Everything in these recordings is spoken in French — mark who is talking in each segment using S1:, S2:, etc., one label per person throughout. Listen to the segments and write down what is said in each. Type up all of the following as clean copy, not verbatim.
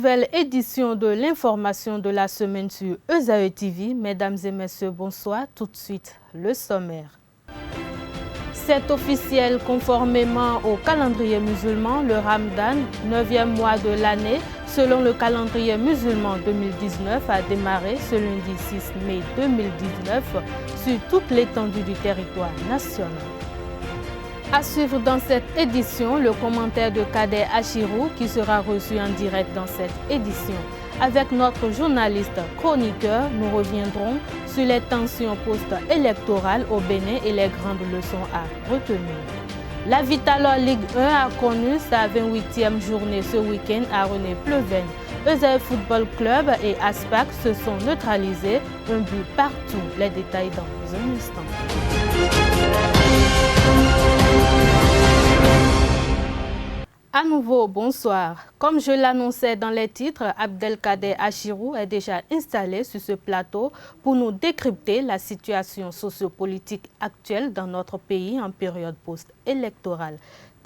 S1: nouvelle édition de l'information de la semaine sur ESAE TV. Mesdames et messieurs, bonsoir. Tout de suite, le sommaire. C'est officiel, conformément au calendrier musulman, le Ramadan, 9e mois de l'année, selon le calendrier musulman 2019, a démarré ce lundi 6 mai 2019 sur toute l'étendue du territoire national. À suivre dans cette édition, le commentaire de Kader Achirou qui sera reçu en direct dans cette édition. Avec notre journaliste chroniqueur, nous reviendrons sur les tensions post-électorales au Bénin et les grandes leçons à retenir. La Vitalor Ligue 1 a connu sa 28e journée ce week-end à René-Pleven. ESAE Football Club et Aspac se sont neutralisés, un but partout. Les détails dans un instant. À nouveau, bonsoir. Comme je l'annonçais dans les titres, Abdelkader Achirou est déjà installé sur ce plateau pour nous décrypter la situation sociopolitique actuelle dans notre pays en période post-électorale.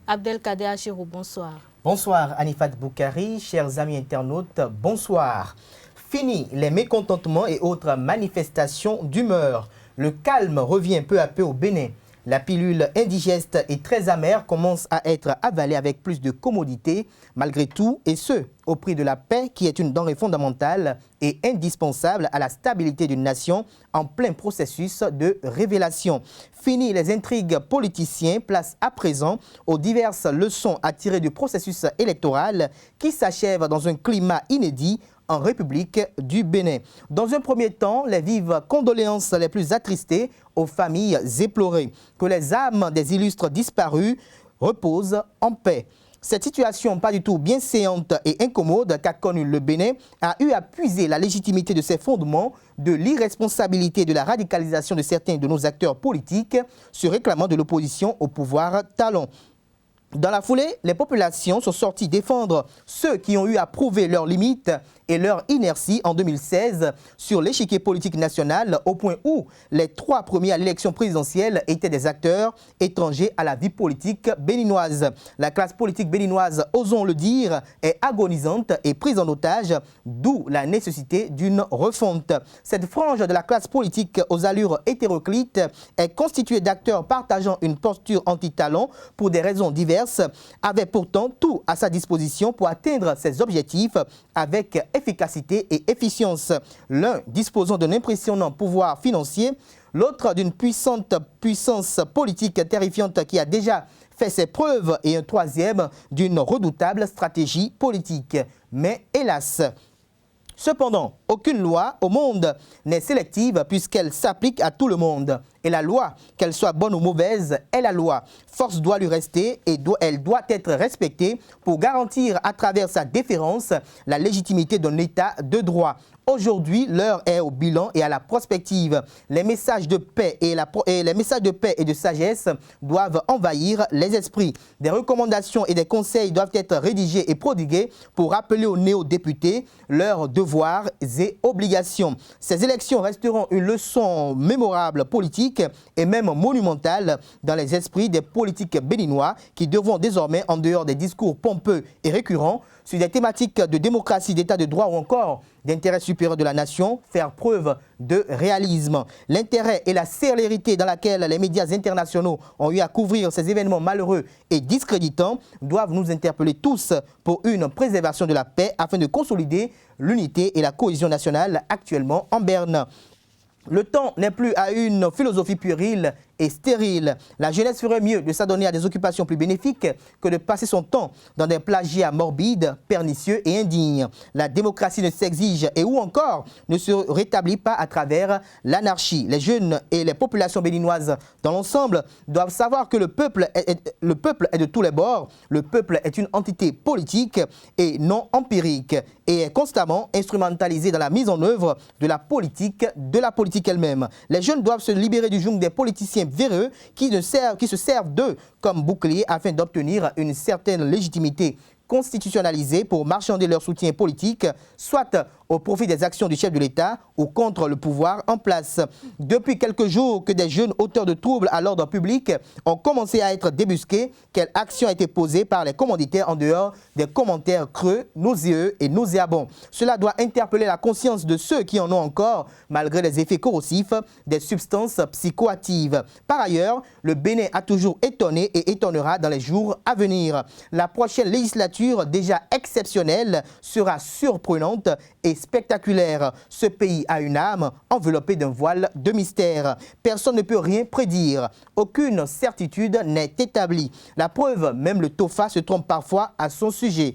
S1: Abdelkader Achirou, bonsoir.
S2: Bonsoir Anifat Boukari, chers amis internautes, bonsoir. Fini les mécontentements et autres manifestations d'humeur. Le calme revient peu à peu au Bénin. La pilule indigeste et très amère commence à être avalée avec plus de commodité, malgré tout, et ce, au prix de la paix qui est une denrée fondamentale et indispensable à la stabilité d'une nation en plein processus de révélation. Fini les intrigues politiciennes, place à présent aux diverses leçons à tirer du processus électoral qui s'achève dans un climat inédit en République du Bénin. Dans un premier temps, les vives condoléances les plus attristées aux familles éplorées. Que les âmes des illustres disparus reposent en paix. Cette situation pas du tout bien séante et incommode qu'a connue le Bénin a eu à puiser la légitimité de ses fondements de l'irresponsabilité de la radicalisation de certains de nos acteurs politiques se réclamant de l'opposition au pouvoir talon. Dans la foulée, les populations sont sorties défendre ceux qui ont eu à prouver leurs limites et leur inertie en 2016 sur l'échiquier politique national au point où les 3 premiers à l'élection présidentielle étaient des acteurs étrangers à la vie politique béninoise. La classe politique béninoise, osons le dire, est agonisante et prise en otage, d'où la nécessité d'une refonte. Cette frange de la classe politique aux allures hétéroclites est constituée d'acteurs partageant une posture anti-talon pour des raisons diverses, avait pourtant tout à sa disposition pour atteindre ses objectifs avec efficacité et efficience. L'un disposant d'un impressionnant pouvoir financier, l'autre d'une puissance politique terrifiante qui a déjà fait ses preuves et un troisième d'une redoutable stratégie politique. Mais hélas, cependant, aucune loi au monde n'est sélective puisqu'elle s'applique à tout le monde. Et la loi, qu'elle soit bonne ou mauvaise, est la loi. Force doit lui rester et elle doit être respectée pour garantir à travers sa déférence la légitimité d'un État de droit. Aujourd'hui, l'heure est au bilan et à la prospective. Les messages de paix et de sagesse doivent envahir les esprits. Des recommandations et des conseils doivent être rédigés et prodigués pour rappeler aux néo-députés leurs devoirs et obligations. Ces élections resteront une leçon mémorable politique et même monumentale dans les esprits des politiques béninois qui devront désormais, en dehors des discours pompeux et récurrents, sur des thématiques de démocratie, d'état de droit ou encore d'intérêt supérieur de la nation, faire preuve de réalisme. L'intérêt et la célérité dans laquelle les médias internationaux ont eu à couvrir ces événements malheureux et discréditants doivent nous interpeller tous pour une préservation de la paix afin de consolider l'unité et la cohésion nationale actuellement en berne. Le temps n'est plus à une philosophie puérile et stérile. La jeunesse ferait mieux de s'adonner à des occupations plus bénéfiques que de passer son temps dans des plagiats morbides, pernicieux et indignes. La démocratie ne s'exige et ou encore ne se rétablit pas à travers l'anarchie. Les jeunes et les populations béninoises dans l'ensemble doivent savoir que le peuple est de tous les bords. Le peuple est une entité politique et non empirique et est constamment instrumentalisé dans la mise en œuvre de la politique elle-même. Les jeunes doivent se libérer du joug des politiciens véreux qui se servent d'eux comme bouclier afin d'obtenir une certaine légitimité constitutionnalisée pour marchander leur soutien politique, soit au profit des actions du chef de l'État ou contre le pouvoir en place. Depuis quelques jours que des jeunes auteurs de troubles à l'ordre public ont commencé à être débusqués, quelle action a été posée par les commanditaires en dehors des commentaires creux, nauséeux et nauséabonds. Cela doit interpeller la conscience de ceux qui en ont encore, malgré les effets corrosifs des substances psychoactives. Par ailleurs, le Bénin a toujours étonné et étonnera dans les jours à venir. La prochaine législature, déjà exceptionnelle, sera surprenante et spectaculaire. Ce pays a une âme enveloppée d'un voile de mystère. Personne ne peut rien prédire. Aucune certitude n'est établie. La preuve, même le TOFA se trompe parfois à son sujet.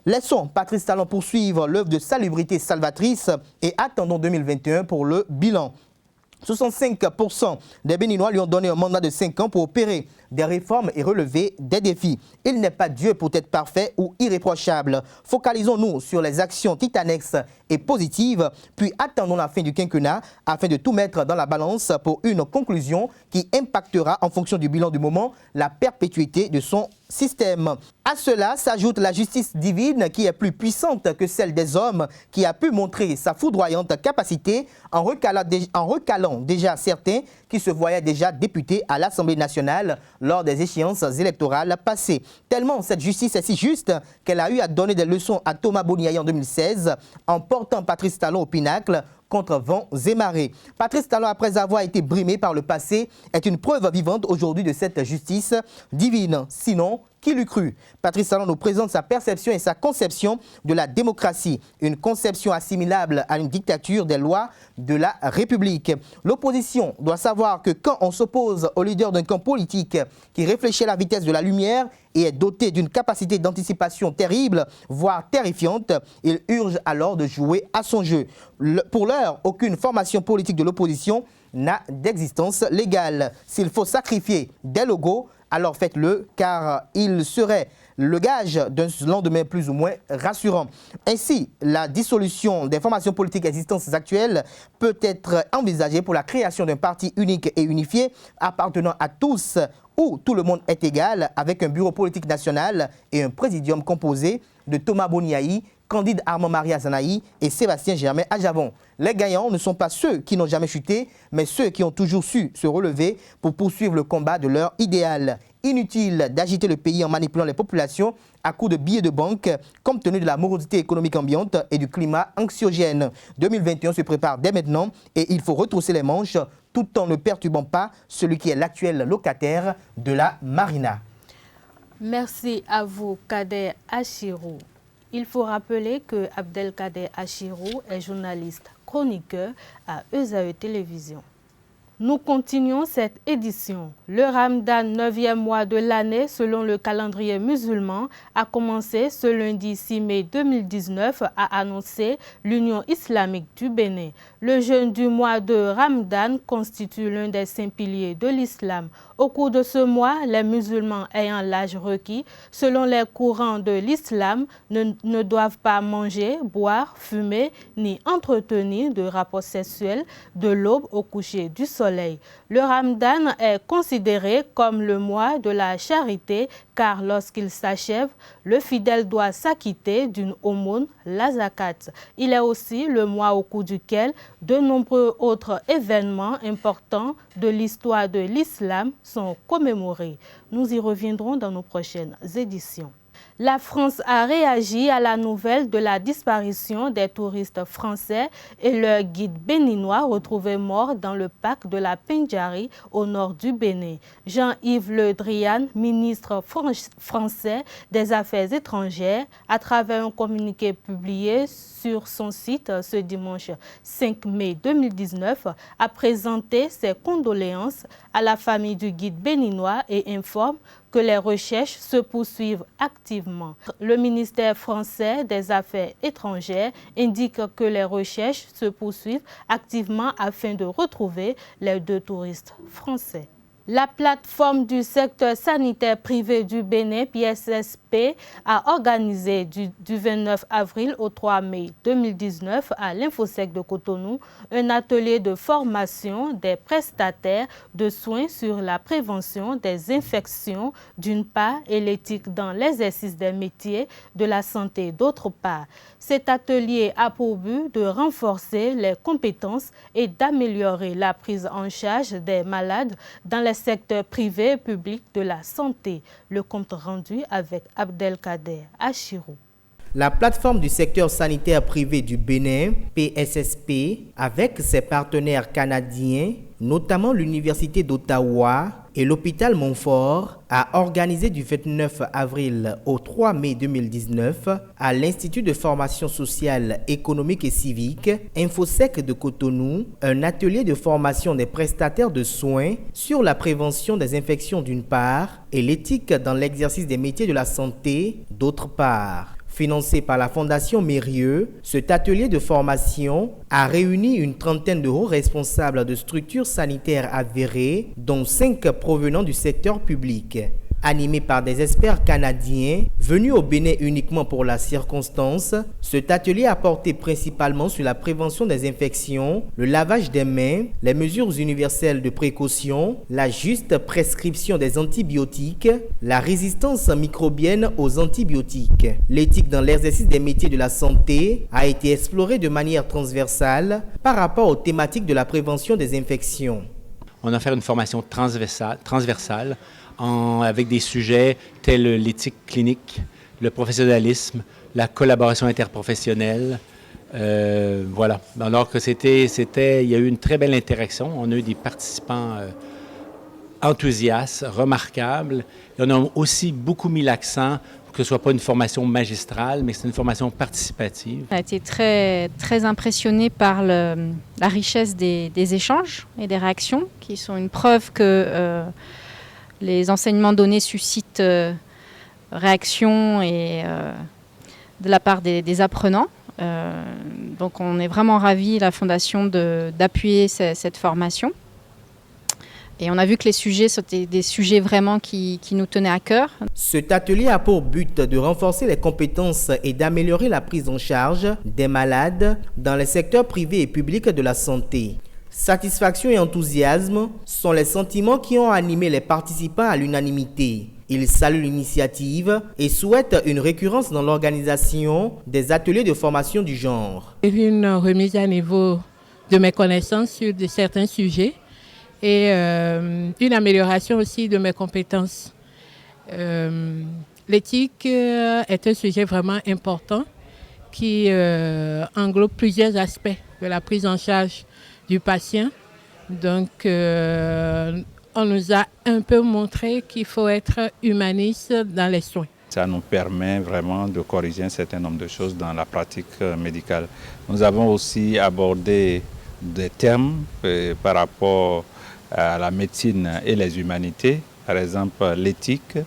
S2: Laissons Patrice Talon poursuivre l'œuvre de salubrité salvatrice et attendons 2021 pour le bilan. 65% des Béninois lui ont donné un mandat de 5 ans pour opérer des réformes et relever des défis. Il n'est pas Dieu pour être parfait ou irréprochable. Focalisons-nous sur les actions titanesques et positives, puis attendons la fin du quinquennat afin de tout mettre dans la balance pour une conclusion qui impactera en fonction du bilan du moment la perpétuité de son système. À cela s'ajoute la justice divine qui est plus puissante que celle des hommes, qui a pu montrer sa foudroyante capacité en recalant déjà certains qui se voyaient déjà députés à l'Assemblée nationale lors des échéances électorales passées. Tellement cette justice est si juste qu'elle a eu à donner des leçons à Thomas Boniaï en 2016 en portant Patrice Talon au pinacle contre vents et marées. Patrice Talon, après avoir été brimé par le passé, est une preuve vivante aujourd'hui de cette justice divine. Sinon, qui l'eût cru? Patrice Talon nous présente sa perception et sa conception de la démocratie, une conception assimilable à une dictature des lois de la République. L'opposition doit savoir que quand on s'oppose au leader d'un camp politique qui réfléchit à la vitesse de la lumière et est doté d'une capacité d'anticipation terrible, voire terrifiante, il urge alors de jouer à son jeu. Pour l'heure, aucune formation politique de l'opposition n'a d'existence légale. S'il faut sacrifier des logos, alors faites-le, car il serait le gage d'un lendemain plus ou moins rassurant. Ainsi, la dissolution des formations politiques existantes actuelles peut être envisagée pour la création d'un parti unique et unifié appartenant à tous, où tout le monde est égal, avec un bureau politique national et un présidium composé de Thomas Boniaï, Candide Armand Maria Zanaï et Sébastien Germain Ajavon. Les gagnants ne sont pas ceux qui n'ont jamais chuté, mais ceux qui ont toujours su se relever pour poursuivre le combat de leur idéal. Inutile d'agiter le pays en manipulant les populations à coups de billets de banque, compte tenu de la morosité économique ambiante et du climat anxiogène. 2021 se prépare dès maintenant et il faut retrousser les manches tout en ne perturbant pas celui qui est l'actuel locataire de la Marina.
S1: Merci à vous, Kader Achirou. Il faut rappeler que Abdelkader Achirou est journaliste chroniqueur à ESAE Télévision. Nous continuons cette édition. Le Ramadan, 9e mois de l'année selon le calendrier musulman, a commencé ce lundi 6 mai 2019, a annoncé l'Union islamique du Bénin. Le jeûne du mois de Ramadan constitue l'un des 5 piliers de l'islam. Au cours de ce mois, les musulmans ayant l'âge requis, selon les courants de l'islam, ne doivent pas manger, boire, fumer, ni entretenir de rapports sexuels de l'aube au coucher du soleil. Le Ramadan est considéré comme le mois de la charité car lorsqu'il s'achève, le fidèle doit s'acquitter d'une aumône, la zakat. Il est aussi le mois au cours duquel de nombreux autres événements importants de l'histoire de l'islam sont commémorés. Nous y reviendrons dans nos prochaines éditions. La France a réagi à la nouvelle de la disparition des touristes français et leur guide béninois retrouvés morts dans le parc de la Pendjari au nord du Bénin. Jean-Yves Le Drian, ministre français des Affaires étrangères, à travers un communiqué publié sur son site ce dimanche 5 mai 2019, a présenté ses condoléances à la famille du guide béninois et informe que les recherches se poursuivent activement. Le ministère français des Affaires étrangères indique que les recherches se poursuivent activement afin de retrouver les 2 touristes français. La plateforme du secteur sanitaire privé du Bénin, PSSP, a organisé du 29 avril au 3 mai 2019 à l'Infosec de Cotonou un atelier de formation des prestataires de soins sur la prévention des infections d'une part et l'éthique dans l'exercice des métiers de la santé d'autre part. Cet atelier a pour but de renforcer les compétences et d'améliorer la prise en charge des malades dans les secteurs privé et public de la santé. Le compte rendu avec Abdelkader Achirou.
S2: La plateforme du secteur sanitaire privé du Bénin, PSSP, avec ses partenaires canadiens, notamment l'Université d'Ottawa et l'hôpital Montfort, a organisé du 29 avril au 3 mai 2019 à l'Institut de formation sociale, économique et civique, Infosec de Cotonou, un atelier de formation des prestataires de soins sur la prévention des infections d'une part et l'éthique dans l'exercice des métiers de la santé d'autre part. Financé par la Fondation Mérieux, cet atelier de formation a réuni une trentaine de hauts responsables de structures sanitaires avérées, dont 5 provenant du secteur public. Animé par des experts canadiens venus au Bénin uniquement pour la circonstance, cet atelier a porté principalement sur la prévention des infections, le lavage des mains, les mesures universelles de précaution, la juste prescription des antibiotiques, la résistance microbienne aux antibiotiques. L'éthique dans l'exercice des métiers de la santé a été explorée de manière transversale par rapport aux thématiques de la prévention des infections.
S3: On a fait une formation transversale avec des sujets tels l'éthique clinique, le professionnalisme, la collaboration interprofessionnelle. Voilà. Alors que il y a eu une très belle interaction. On a eu des participants enthousiastes, remarquables. Et on a aussi beaucoup mis l'accent pour que ce ne soit pas une formation magistrale, mais c'est une formation participative.
S4: On a été très, très impressionné par la richesse des échanges et des réactions, qui sont une preuve que les enseignements donnés suscitent réaction et de la part des apprenants. Donc on est vraiment ravis, la Fondation, d'appuyer cette formation. Et on a vu que les sujets c'était des sujets vraiment qui nous tenaient à cœur.
S2: Cet atelier a pour but de renforcer les compétences et d'améliorer la prise en charge des malades dans les secteurs privés et publics de la santé. Satisfaction et enthousiasme sont les sentiments qui ont animé les participants à l'unanimité. Ils saluent l'initiative et souhaitent une récurrence dans l'organisation des ateliers de formation du genre.
S5: Une remise à niveau de mes connaissances sur certains sujets et une amélioration aussi de mes compétences. L'éthique est un sujet vraiment important qui englobe plusieurs aspects de la prise en charge du patient. Donc, on nous a un peu montré qu'il faut être humaniste dans les soins.
S6: Ça nous permet vraiment de corriger un certain nombre de choses dans la pratique médicale. Nous avons aussi abordé des termes par rapport à la médecine et les humanités, par exemple l'éthique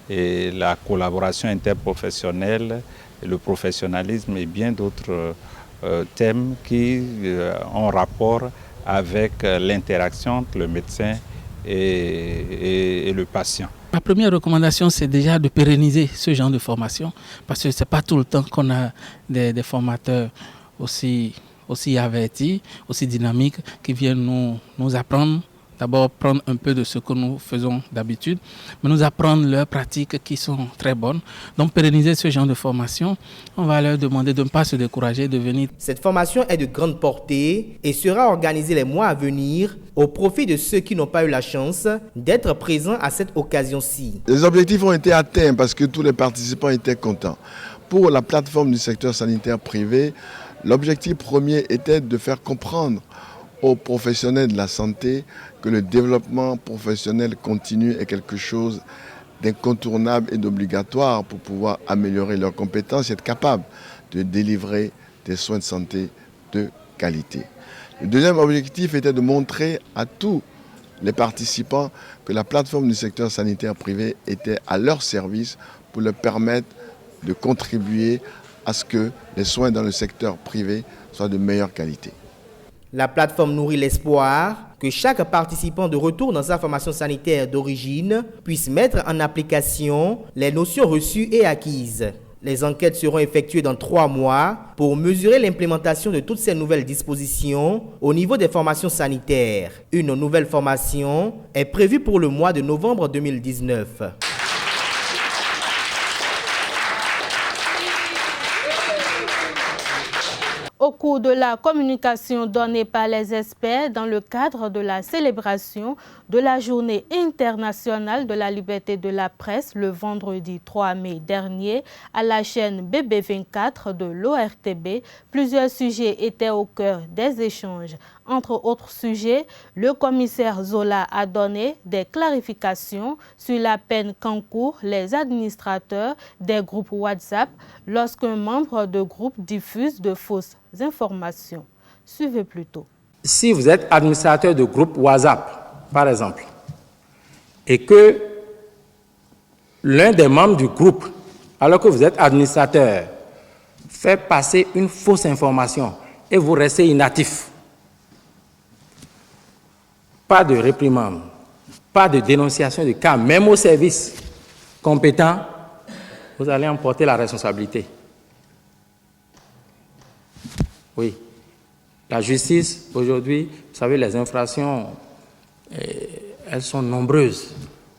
S6: et la collaboration interprofessionnelle, le professionnalisme et bien d'autres thèmes qui ont rapport avec l'interaction entre le médecin et le patient.
S7: Ma première recommandation, c'est déjà de pérenniser ce genre de formation parce que ce n'est pas tout le temps qu'on a des formateurs aussi avertis, aussi dynamiques qui viennent nous apprendre. D'abord prendre un peu de ce que nous faisons d'habitude, mais nous apprendre leurs pratiques qui sont très bonnes. Donc pérenniser ce genre de formation, on va leur demander de ne pas se décourager, de venir.
S2: Cette formation est de grande portée et sera organisée les mois à venir au profit de ceux qui n'ont pas eu la chance d'être présents à cette occasion-ci.
S8: Les objectifs ont été atteints parce que tous les participants étaient contents. Pour la plateforme du secteur sanitaire privé, l'objectif premier était de faire comprendre aux professionnels de la santé que le développement professionnel continu est quelque chose d'incontournable et d'obligatoire pour pouvoir améliorer leurs compétences et être capable de délivrer des soins de santé de qualité. Le deuxième objectif était de montrer à tous les participants que la plateforme du secteur sanitaire privé était à leur service pour leur permettre de contribuer à ce que les soins dans le secteur privé soient de meilleure qualité.
S2: La plateforme nourrit l'espoir que chaque participant de retour dans sa formation sanitaire d'origine puisse mettre en application les notions reçues et acquises. Les enquêtes seront effectuées dans 3 mois pour mesurer l'implémentation de toutes ces nouvelles dispositions au niveau des formations sanitaires. Une nouvelle formation est prévue pour le mois de novembre 2019.
S1: Au cours de la communication donnée par les experts dans le cadre de la célébration de la Journée internationale de la liberté de la presse le vendredi 3 mai dernier à la chaîne BB24 de l'ORTB, plusieurs sujets étaient au cœur des échanges. Entre autres sujets, le commissaire Zola a donné des clarifications sur la peine qu'encourent les administrateurs des groupes WhatsApp lorsqu'un membre de groupe diffuse de fausses informations. Suivez plutôt.
S9: Si vous êtes administrateur de groupe WhatsApp, par exemple, et que l'un des membres du groupe, alors que vous êtes administrateur, fait passer une fausse information et vous restez inactif, pas de réprimande, pas de dénonciation de cas, même au service compétent, vous allez en porter la responsabilité. Oui. La justice, aujourd'hui, vous savez, les infractions, elles sont nombreuses.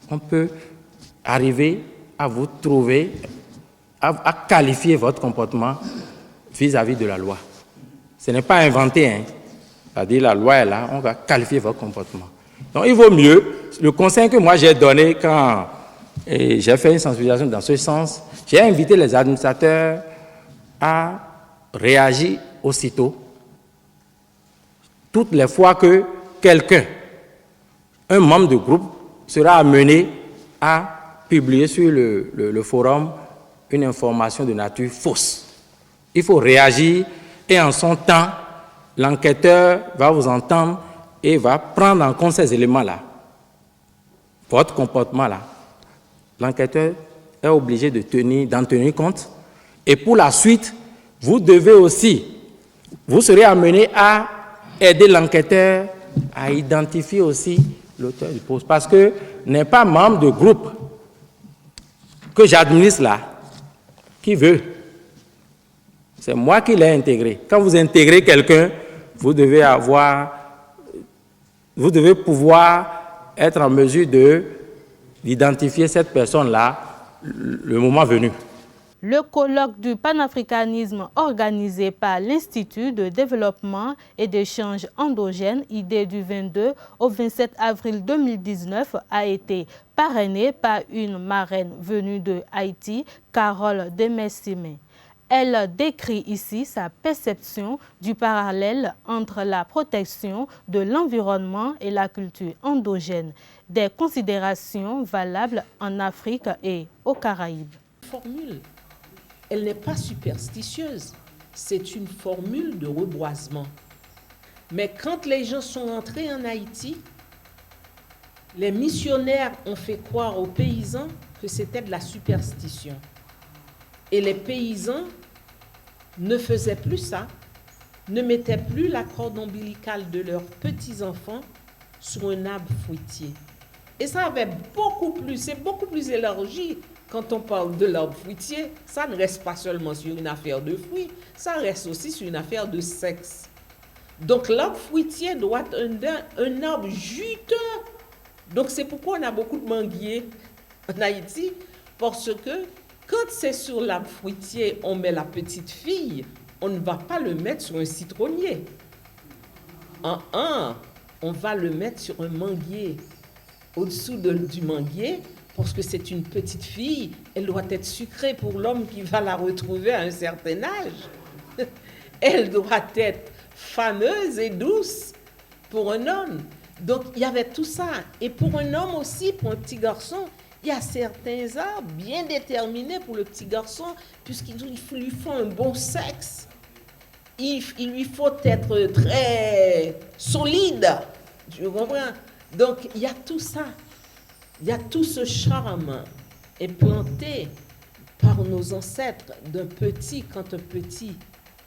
S9: On peut arriver à vous trouver, à qualifier votre comportement vis-à-vis de la loi. Ce n'est pas inventé, hein. C'est-à-dire la loi est là, on va qualifier votre comportement. Donc il vaut mieux, le conseil que moi j'ai donné quand j'ai fait une sensibilisation dans ce sens, j'ai invité les administrateurs à réagir aussitôt. Toutes les fois que quelqu'un, un membre de groupe, sera amené à publier sur le forum une information de nature fausse. Il faut réagir et en son temps, l'enquêteur va vous entendre et va prendre en compte ces éléments-là. Votre comportement-là. L'enquêteur est obligé d'en tenir compte. Et pour la suite, vous devez aussi, vous serez amené à aider l'enquêteur à identifier aussi l'auteur du poste. Parce que n'est pas membre de groupe que j'administre là qui veut. C'est moi qui l'ai intégré. Quand vous intégrez quelqu'un, vous devez pouvoir être en mesure d'identifier cette personne-là le moment venu.
S1: Le colloque du panafricanisme organisé par l'Institut de développement et d'échange endogène, IDE, du 22 au 27 avril 2019 a été parrainé par une marraine venue de Haïti, Carole Demessimé. Elle décrit ici sa perception du parallèle entre la protection de l'environnement et la culture endogène, des considérations valables en Afrique et aux Caraïbes.
S10: Formule, elle n'est pas superstitieuse, c'est une formule de reboisement. Mais quand les gens sont entrés en Haïti, les missionnaires ont fait croire aux paysans que c'était de la superstition. Et les paysans ne faisaient plus ça, ne mettaient plus la corde ombilicale de leurs petits-enfants sur un arbre fruitier. Et ça avait c'est beaucoup plus élargi quand on parle de l'arbre fruitier. Ça ne reste pas seulement sur une affaire de fruits, ça reste aussi sur une affaire de sexe. Donc l'arbre fruitier doit être un arbre juteux. Donc c'est pourquoi on a beaucoup de manguiers en Haïti, parce que quand c'est sur l'arbre fruitier, on met la petite fille, on ne va pas le mettre sur un citronnier. On va le mettre sur un manguier. Au-dessous du manguier, parce que c'est une petite fille, elle doit être sucrée pour l'homme qui va la retrouver à un certain âge. Elle doit être fameuse et douce pour un homme. Donc il y avait tout ça. Et pour un homme aussi, pour un petit garçon, il y a certains arbres bien déterminés pour le petit garçon, puisqu'il lui faut un bon sexe. Il lui faut être très solide. Tu comprends? Donc, il y a tout ça. Il y a tout ce charme implanté par nos ancêtres d'un petit, quand un petit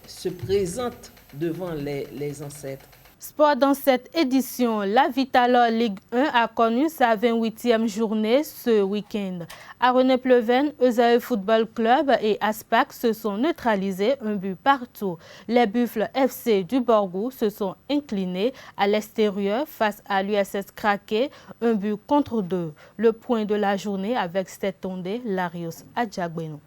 S10: se présente devant les ancêtres.
S1: Sport dans cette édition, la Vitalor Ligue 1 a connu sa 28e journée ce week-end. À René-Pleven, Eusaïe Football Club et Aspac se sont neutralisés un but partout. Les Buffles FC du Borgou se sont inclinés à l'extérieur face à l'USS Craqué, un but contre 2. Le point de la journée avec Stetondé, Larios Adjagbeno.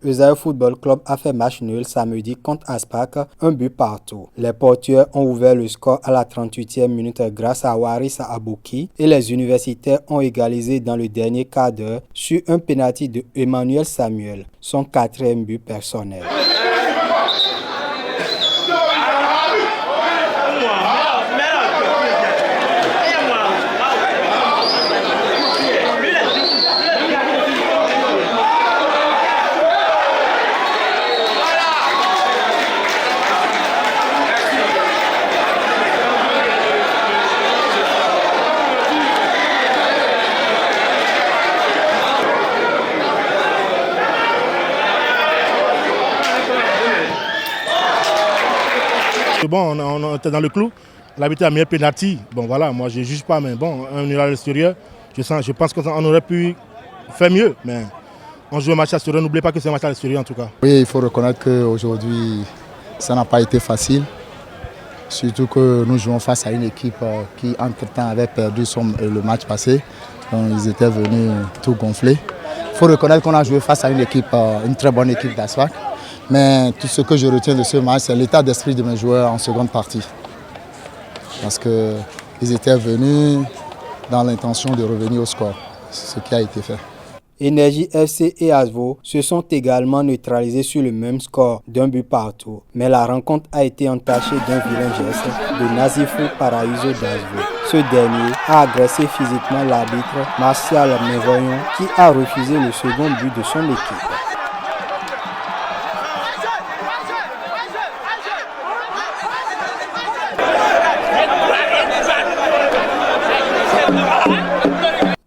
S11: Eusaïe Football Club a fait match nul samedi contre Aspac, un but partout. Les porteurs ont ouvert le score à la 38e minute grâce à Waris Abouki et les universitaires ont égalisé dans le dernier quart d'heure sur un pénalty de Emmanuel Samuel, son 4e but personnel.
S12: Bon, on était dans le clou, l'arbitre a mis un pénalty. Bon voilà, moi je ne juge pas, mais bon, on est à l'extérieur. Je pense qu'on aurait pu faire mieux, mais on joue un match à l'extérieur, n'oubliez pas que c'est un match à l'extérieur en tout cas.
S13: Oui, il faut reconnaître qu'aujourd'hui, ça n'a pas été facile. Surtout que nous jouons face à une équipe qui, entre-temps, avait perdu le match passé. Donc, ils étaient venus tout gonfler. Il faut reconnaître qu'on a joué face à une équipe, une très bonne équipe d'Aspac. Mais tout ce que je retiens de ce match, c'est l'état d'esprit de mes joueurs en seconde partie. Parce qu'ils étaient venus dans l'intention de revenir au score. C'est ce qui a été fait.
S11: Énergie FC et Asvo se sont également neutralisés sur le même score d'un but partout. Mais la rencontre a été entachée d'un vilain geste de Nazifou Paraíso d'Asvo. Ce dernier a agressé physiquement l'arbitre Martial Mévoyon qui a refusé le second but de son équipe.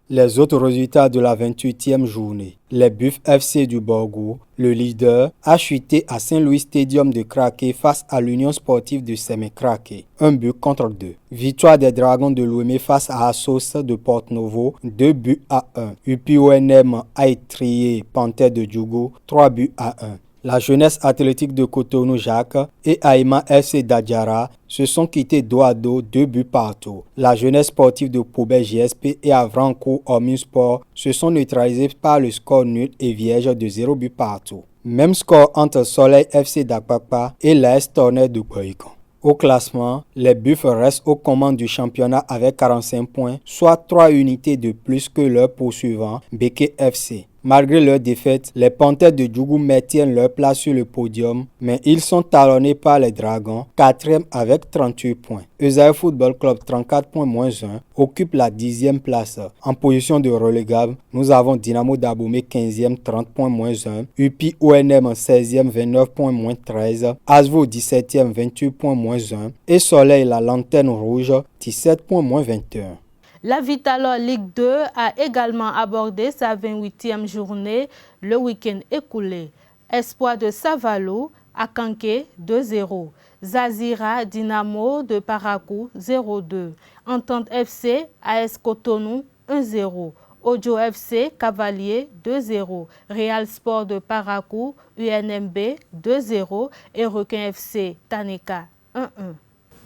S11: Les autres résultats de la 28e journée. Les Buffles FC du Borgou, le leader, a chuté à Saint-Louis Stadium de Craqué face à l'Union sportive de Sémé-Craqué. Un but contre 2. Victoire des Dragons de Lomé face à Assos de Porto-Novo, 2 buts à 1. UPONM a étrié Panthère de Djougou, 3 buts à 1. La jeunesse athlétique de Cotonou-Jacques et Aïma FC d'Adjara se sont quittés dos à dos, 2 buts partout. La jeunesse sportive de Poubet GSP et Avrancourt Omnisport se sont neutralisés par le score nul et vierge de 0 but partout. Même score entre Soleil FC d'Akpakpa et l'AS Tornade de Boïkon. Au classement, les Buffles restent aux commandes du championnat avec 45 points, soit 3 unités de plus que leur poursuivant, Beke FC. Malgré leur défaite, les Panthères de Djougou maintiennent leur place sur le podium, mais ils sont talonnés par les Dragons, 4e avec 38 points. Eusaïe Football Club, 34 points moins 1, occupe la 10e place. En position de relégable, nous avons Dynamo d'Abomey, 15e, 30 points moins 1, UPI ONM, 16e, 29 points moins 13, Asvo, 17e, 28 points moins 1, et Soleil, la Lanterne Rouge, 17 points moins 21.
S1: La Vitalor Ligue 2 a également abordé sa 28e journée le week-end écoulé. Espoir de Savalo à Kanké 2-0. Zazira Dynamo de Parakou 0-2. Entente FC AS Cotonou 1-0. Ojo FC Cavalier 2-0. Real Sport de Parakou UNMB 2-0 et Requin FC Taneka 1-1.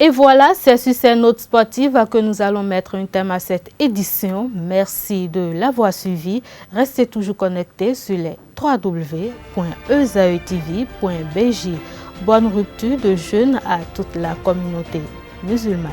S1: Et voilà, c'est sur ces notes sportives que nous allons mettre un terme à cette édition. Merci de l'avoir suivi. Restez toujours connectés sur les www.eusaetv.bj. Bonne rupture de jeûne à toute la communauté musulmane.